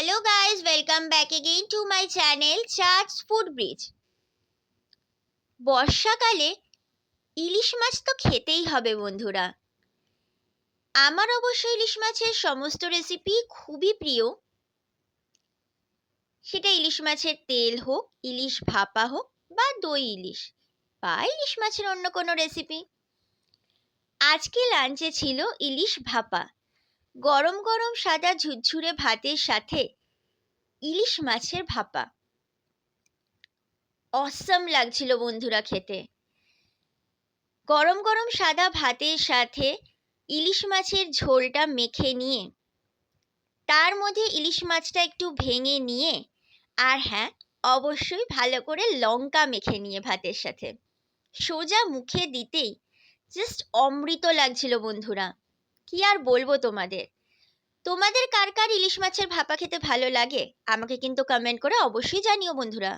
Hello guys, welcome back again to my channel Charts Food Bridge. বর্ষাকালে ইলিশ মাছ তো খেতেই হবে বন্ধুরা। আমার অবশ্য ইলিশ মাছের সমস্ত রেসিপি খুবই প্রিয়। সেটা ইলিশ মাছের তেল হোক, ইলিশ ভাপা হোক বা দই ইলিশ বা ইলিশ মাছের অন্য কোনো রেসিপি। আজকে লাঞ্চে ছিল ইলিশ ভাপা। গরম গরম সাদা ঝুরঝুরে ভাতের সাথে ইলিশ মাছের ভাপা। অসম লাগছিল বন্ধুরা খেতে। গরম গরম সাদা ভাতের সাথে ইলিশ মাছের ঝোলটা মেখে নিয়ে তার মধ্যে ইলিশ মাছটা একটু ভেঙে নিয়ে আর হ্যাঁ, অবশ্যই ভালো করে লঙ্কা মেখে নিয়ে ভাতের সাথে সোজা মুখে দিতেই জাস্ট অমৃত লাগছিল বন্ধুরা। কি আর বলবো তোমাদের কার কার ইলিশ মাছের ভাপা খেতে ভালো লাগে আমাকে কিন্তু কমেন্ট করে অবশ্যই জানিও বন্ধুরা।